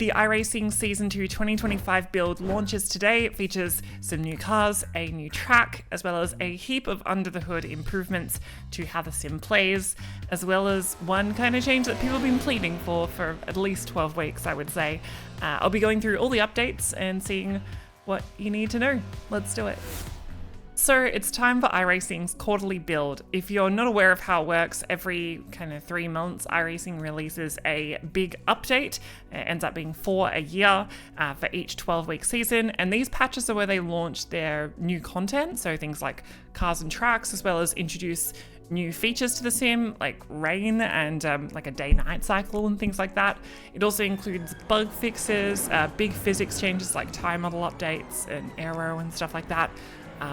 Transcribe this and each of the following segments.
The iRacing Season 2 2025 build launches today. It features some new cars, a new track, as well as a heap of under-the-hood improvements to how the sim plays, as well as one kind of change that people have been pleading for at least 12 weeks, I would say. I'll be going through all the updates and seeing what you need to know. Let's do it. So it's time for iRacing's quarterly build. If you're not aware of how it works, every kind of 3 months, iRacing releases a big update. It ends up being 4 a year for each 12-week season. And these patches are where they launch their new content. So things like cars and tracks, as well as introduce new features to the sim, like rain and like a day-night cycle and things like that. It also includes bug fixes, big physics changes like tire model updates and aero and stuff like that.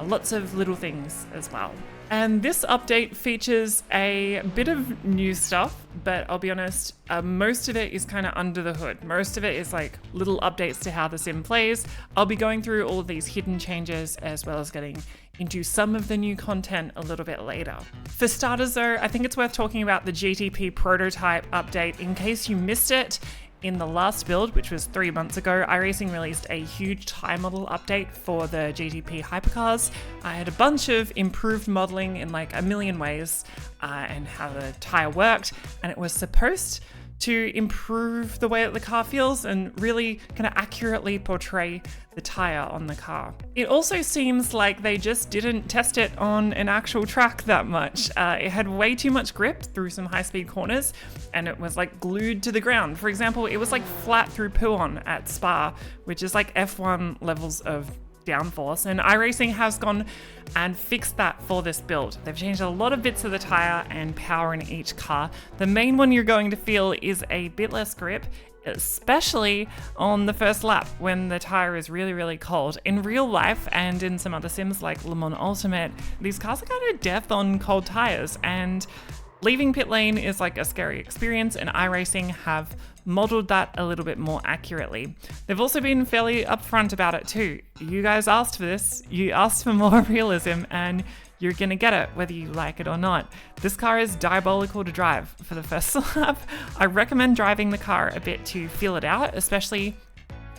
Lots of little things as well. And this update features a bit of new stuff, but I'll be honest, most of it is kind of under the hood. Most of it is like little updates to how the sim plays. I'll be going through all of these hidden changes as well as getting into some of the new content a little bit later. For starters though, I think it's worth talking about the GTP prototype update in case you missed it. In the last build, which was 3 months ago, iRacing released a huge tire model update for the GTP hypercars. I had a bunch of improved modeling in like a million ways and how the tire worked, and it was supposed to improve the way that the car feels and really kind of accurately portray the tire on the car. It also seems like they just didn't test it on an actual track that much. It had way too much grip through some high-speed corners, and it was like glued to the ground. For example, it was like flat through Pouhon at Spa, which is like F1 levels of downforce, and iRacing has gone and fixed that for this build. They've changed a lot of bits of the tire and power in each car. The main one you're going to feel is a bit less grip, especially on the first lap when the tire is really, really cold. In real life and in some other sims like Le Mans Ultimate, these cars are kind of death on cold tires, and leaving pit lane is like a scary experience, and iRacing have modeled that a little bit more accurately. They've also been fairly upfront about it too. You guys asked for this, you asked for more realism, and you're gonna get it whether you like it or not. This car is diabolical to drive for the first lap. I recommend driving the car a bit to feel it out, especially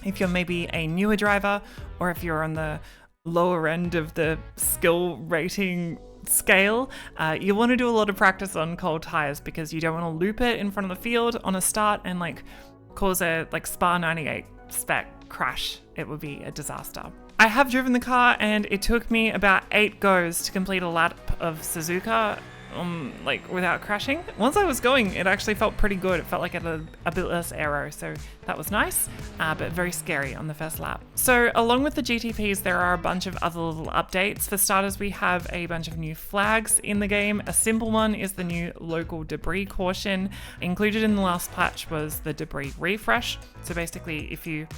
if you're maybe a newer driver or if you're on the lower end of the skill rating scale. You want to do a lot of practice on cold tires because you don't want to loop it in front of the field on a start and like cause a like Spa 98 spec crash. It would be a disaster. I have driven the car and it took me about 8 goes to complete a lap of Suzuka like without crashing. Once I was going, it actually felt pretty good. It felt like it had a bit less aero, so that was nice, but very scary on the first lap. So along with the GTPs, there are a bunch of other little updates. For starters, we have a bunch of new flags in the game. A simple one is the new local debris caution. Included in the last patch was the debris refresh. So basically, if you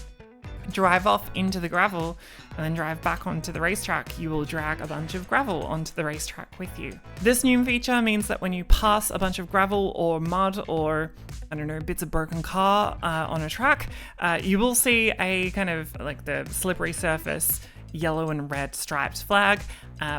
drive off into the gravel and then drive back onto the racetrack, you will drag a bunch of gravel onto the racetrack with you. This new feature means that when you pass a bunch of gravel or mud or, I don't know, bits of broken car on a track, you will see a kind of like the slippery surface yellow and red striped flag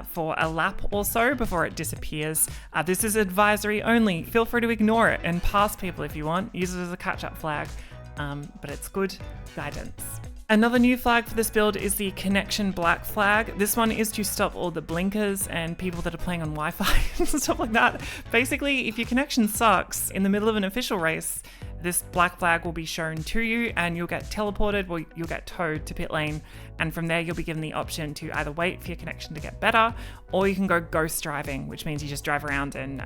for a lap or so before it disappears. This is advisory only. Feel free to ignore it and pass people if you want. Use it as a catch-up flag, but it's good guidance. Another new flag for this build is the connection black flag. This one is to stop all the blinkers and people that are playing on Wi-Fi and stuff like that. Basically, if your connection sucks in the middle of an official race, this black flag will be shown to you and you'll get teleported or you'll get towed to pit lane. And from there, you'll be given the option to either wait for your connection to get better, or you can go ghost driving, which means you just drive around and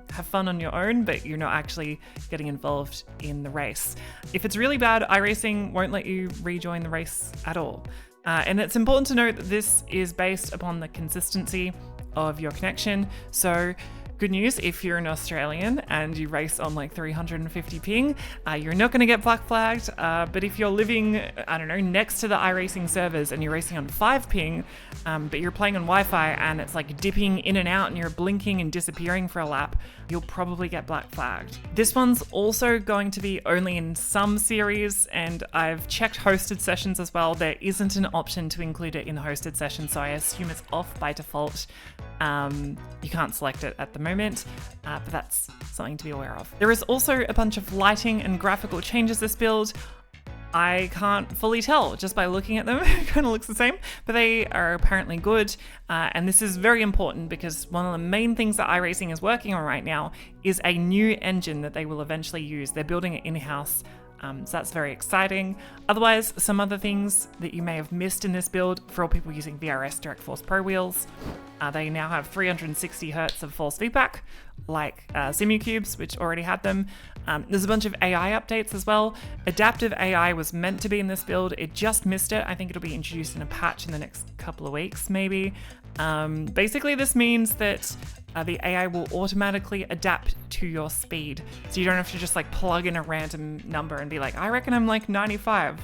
have fun on your own, but you're not actually getting involved in the race. If it's really bad, iRacing won't let you rejoin the race at all. And it's important to note that this is based upon the consistency of your connection. So good news, if you're an Australian and you race on like 350 ping, you're not going to get black flagged. But if you're living, I don't know, next to the iRacing servers and you're racing on 5 ping, but you're playing on Wi-Fi and it's like dipping in and out and you're blinking and disappearing for a lap, you'll probably get black flagged. This one's also going to be only in some series, and I've checked hosted sessions as well. There isn't an option to include it in the hosted session, so I assume it's off by default. You can't select it at the moment, but that's something to be aware of. There is also a bunch of lighting and graphical changes this build. I can't fully tell just by looking at them. It kind of looks the same, but they are apparently good. And this is very important because one of the main things that iRacing is working on right now is a new engine that they will eventually use. They're building it in-house. So that's very exciting. Otherwise, some other things that you may have missed in this build for all people using VRS Direct Force Pro wheels, they now have 360 Hertz of force feedback, like Simucubes, which already had them. There's a bunch of AI updates as well. Adaptive AI was meant to be in this build. It just missed it. I think it'll be introduced in a patch in the next couple of weeks, maybe. Basically, this means that the AI will automatically adapt to your speed. So you don't have to just like plug in a random number and be like, I reckon I'm like 95.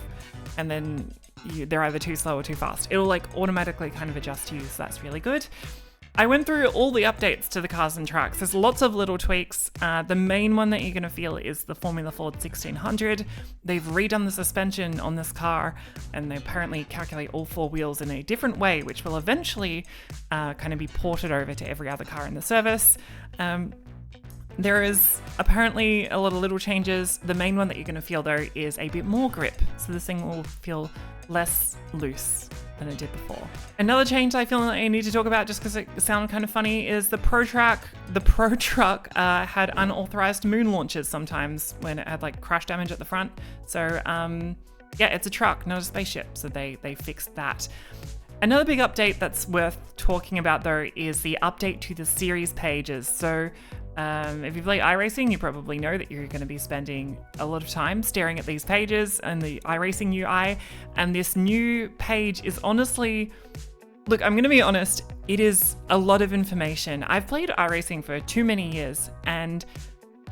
And then they're either too slow or too fast. It'll like automatically kind of adjust to you. So that's really good. I went through all the updates to the cars and tracks. There's lots of little tweaks. The main one that you're going to feel is the Formula Ford 1600. They've redone the suspension on this car, and they apparently calculate all four wheels in a different way, which will eventually kind of be ported over to every other car in the service. There is apparently a lot of little changes. The main one that you're going to feel, though, is a bit more grip. So this thing will feel less loose than it did before. Another change I feel like I need to talk about just because it sounded kind of funny is the Pro Truck. The Pro Truck had unauthorized moon launches sometimes when it had like crash damage at the front. So yeah, it's a truck, not a spaceship. So they fixed that. Another big update that's worth talking about though is the update to the series pages. So if you play iRacing, you probably know that you're going to be spending a lot of time staring at these pages and the iRacing UI. And this new page is honestly, look, I'm going to be honest, it is a lot of information. I've played iRacing for too many years, and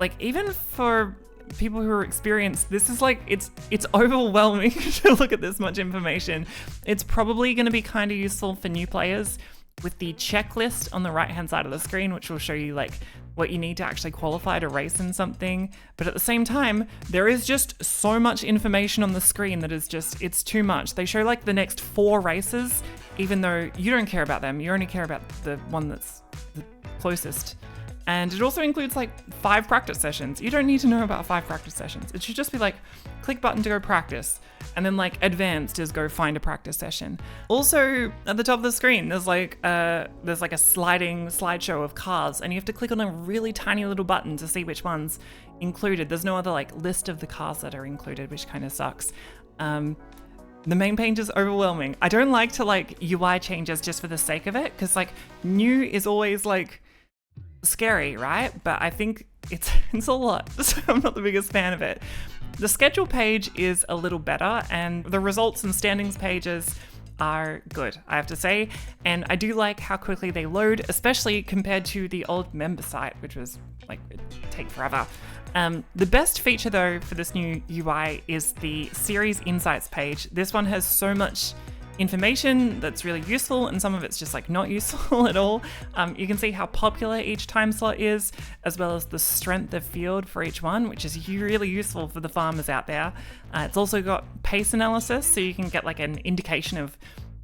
like even for people who are experienced, this is like, it's overwhelming to look at this much information. It's probably going to be kind of useful for new players with the checklist on the right hand side of the screen, which will show you like what you need to actually qualify to race in something. But at the same time, there is just so much information on the screen that is just, it's too much. They show like the next 4 races, even though you don't care about them. You only care about the one that's the closest. And it also includes like 5 practice sessions. You don't need to know about 5 practice sessions. It should just be like, click button to go practice. And then like advanced is go find a practice session. Also at the top of the screen, there's like a sliding slideshow of cars, and you have to click on a really tiny little button to see which one's included. There's no other like list of the cars that are included, which kind of sucks. The main page is overwhelming. I don't like to like UI changes just for the sake of it, because like new is always like scary, right? But I think it's a lot, so I'm not the biggest fan of it. The schedule page is a little better, and the results and standings pages are good, I have to say. And I do like how quickly they load, especially compared to the old member site, which was like, it'd take forever. The best feature though for this new UI is the series insights page. This one has so much information that's really useful, and some of it's just like not useful at all. You can see how popular each time slot is, as well as the strength of field for each one, which is really useful for the farmers out there. It's also got pace analysis, so you can get like an indication of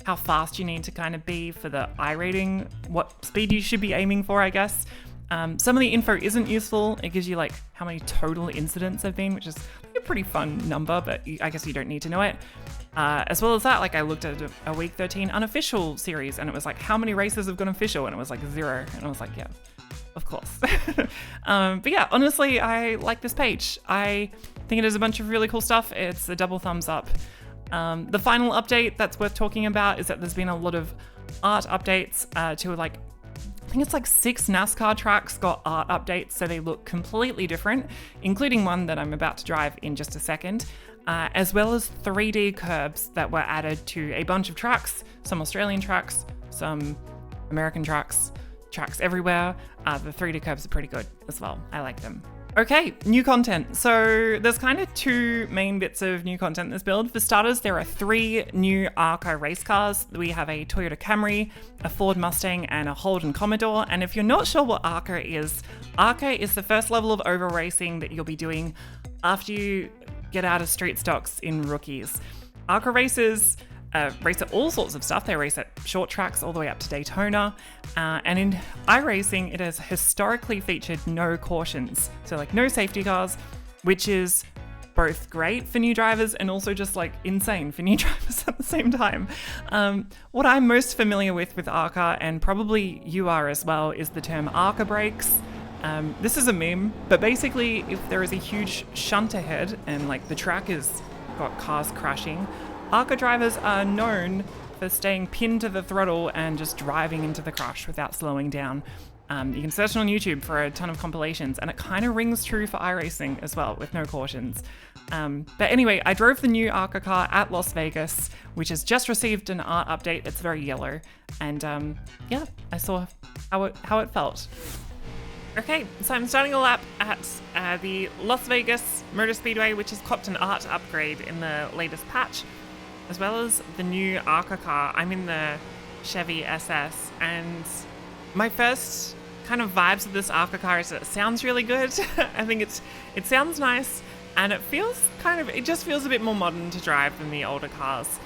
how fast you need to kind of be for the iRating, what speed you should be aiming for, I guess. Some of the info isn't useful. It gives you like how many total incidents have been, which is a pretty fun number, but I guess you don't need to know it. As well as that, like I looked at a week 13 unofficial series, and it was like, how many races have gone official? And it was like 0. And I was like, yeah, of course. But yeah, honestly, I like this page. I think it is a bunch of really cool stuff. It's a double thumbs up. The final update that's worth talking about is that there's been a lot of art updates to like, I think it's like 6 NASCAR tracks got art updates, so they look completely different, including one that I'm about to drive in just a second, as well as 3D curbs that were added to a bunch of tracks, some Australian tracks, some American tracks everywhere. The 3D curbs are pretty good as well. I like them. Okay, new content. So there's kind of 2 main bits of new content in this build. For starters, there are 3 new ARCA race cars. We have a Toyota Camry, a Ford Mustang, and a Holden Commodore. And if you're not sure what ARCA is the first level of over racing that you'll be doing after you get out of street stocks in rookies. ARCA races race at all sorts of stuff. They race at short tracks all the way up to Daytona. And in iRacing, it has historically featured no cautions. So like no safety cars, which is both great for new drivers and also just like insane for new drivers at the same time. What I'm most familiar with ARCA, and probably you are as well, is the term ARCA brakes. This is a meme, but basically if there is a huge shunt ahead and like the track has got cars crashing, ARCA drivers are known for staying pinned to the throttle and just driving into the crush without slowing down. You can search on YouTube for a ton of compilations, and it kind of rings true for iRacing as well, with no cautions. But anyway, I drove the new ARCA car at Las Vegas, which has just received an art update. It's very yellow, and yeah, I saw how it felt. Okay, so I'm starting a lap at the Las Vegas Motor Speedway, which has copped an art upgrade in the latest patch, as well as the new ARCA car. I'm in the Chevy SS, and my first kind of vibes of this ARCA car is that it sounds really good. I think it sounds nice, and it just feels a bit more modern to drive than the older cars.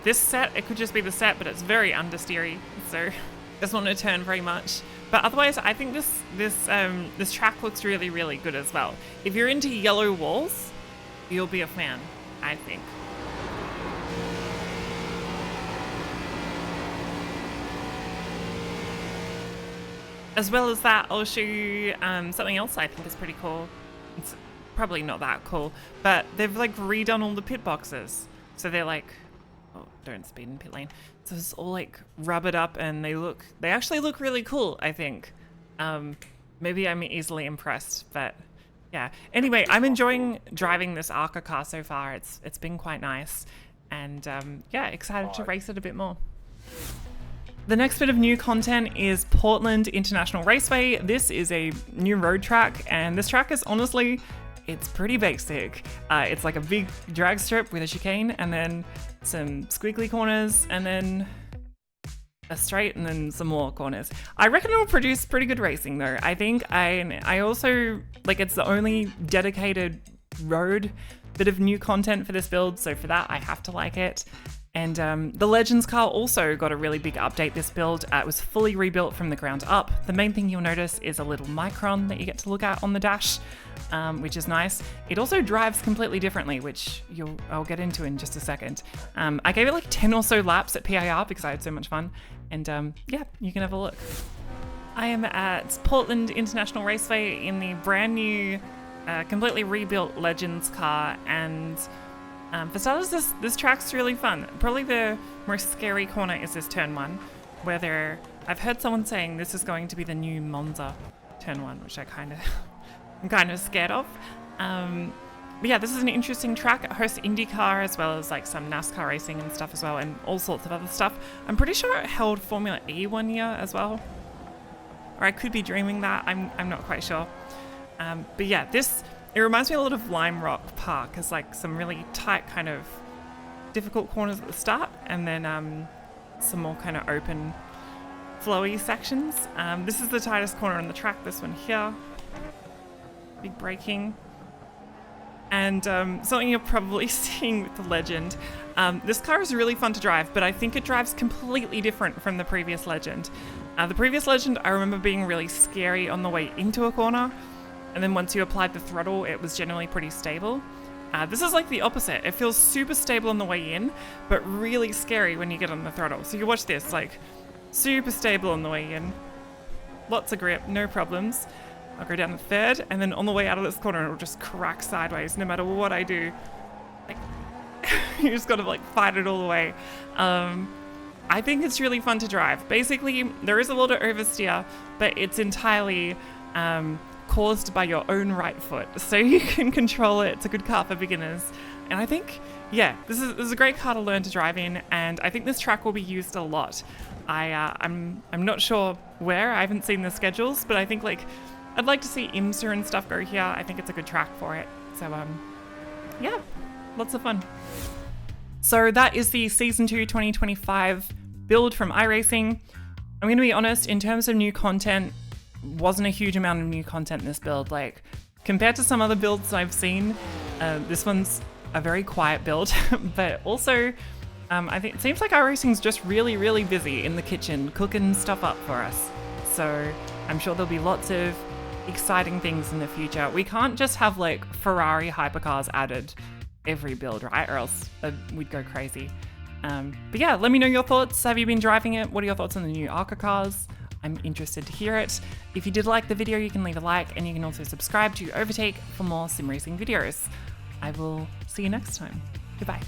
This set, it could just be the set, but it's very understeery, so it doesn't want to turn very much. But otherwise, I think this track looks really, really good as well. If you're into yellow walls, you'll be a fan, I think. As well as that, I'll show you something else I think is pretty cool. It's probably not that cool, but they've like redone all the pit boxes. So they're like, oh, don't speed in pit lane. So it's all like rubbered up, and they actually look really cool, I think. Maybe I'm easily impressed, but yeah. Anyway, I'm enjoying driving this ARCA car so far. It's been quite nice, and yeah, excited to race it a bit more. The next bit of new content is Portland International Raceway. This is a new road track, and this track is honestly, it's pretty basic. It's like a big drag strip with a chicane, and then some squiggly corners, and then a straight, and then some more corners. I reckon it'll produce pretty good racing though. I think I also, like, it's the only dedicated road bit of new content for this build, so for that I have to like it. And the Legends car also got a really big update this build. It was fully rebuilt from the ground up. The main thing you'll notice is a little micron that you get to look at on the dash, which is nice. It also drives completely differently, which I'll get into in just a second. I gave it like 10 or so laps at PIR because I had so much fun. And yeah, you can have a look. I am at Portland International Raceway in the brand new, completely rebuilt Legends car, and for starters, this track's really fun. Probably the most scary corner is this turn 1, where I've heard someone saying this is going to be the new Monza turn 1, which I'm kind of scared of. But yeah, this is an interesting track. It hosts IndyCar as well as like some NASCAR racing and stuff as well, and all sorts of other stuff. I'm pretty sure it held Formula E one year as well, or I could be dreaming that. I'm not quite sure. But yeah, it reminds me a lot of Lime Rock Park. It's like some really tight kind of difficult corners at the start, and then some more kind of open flowy sections. This is the tightest corner on the track, this one here. Big braking. And something you're probably seeing with the Legend. This car is really fun to drive, but I think it drives completely different from the previous Legend. The previous Legend, I remember being really scary on the way into a corner, and then once you applied the throttle, it was generally pretty stable. This is like the opposite. It feels super stable on the way in, but really scary when you get on the throttle. So you watch this, like, super stable on the way in. Lots of grip, no problems. I'll go down the third, and then on the way out of this corner, it'll just crack sideways no matter what I do. Like, you just gotta, like, fight it all the way. I think it's really fun to drive. Basically, there is a lot of oversteer, but it's entirely caused by your own right foot, so you can control it. It's a good car for beginners, and I think, yeah, this is a great car to learn to drive in, and I think this track will be used a lot. I'm not sure where. I haven't seen the schedules, but I think, like, I'd like to see IMSA and stuff go here. I think it's a good track for it. So yeah, lots of fun. So that is the Season 2 2025 build from iRacing. I'm going to be honest, in terms of new content, wasn't a huge amount of new content in this build. Like, compared to some other builds I've seen, this one's a very quiet build, but also I think it seems like iRacing's just really, really busy in the kitchen cooking stuff up for us. So I'm sure there'll be lots of exciting things in the future. We can't just have like Ferrari hypercars added every build, right? Or else we'd go crazy. But yeah, let me know your thoughts. Have you been driving it? What are your thoughts on the new ARCA cars? I'm interested to hear it. If you did like the video, you can leave a like, and you can also subscribe to Overtake for more sim racing videos. I will see you next time. Goodbye.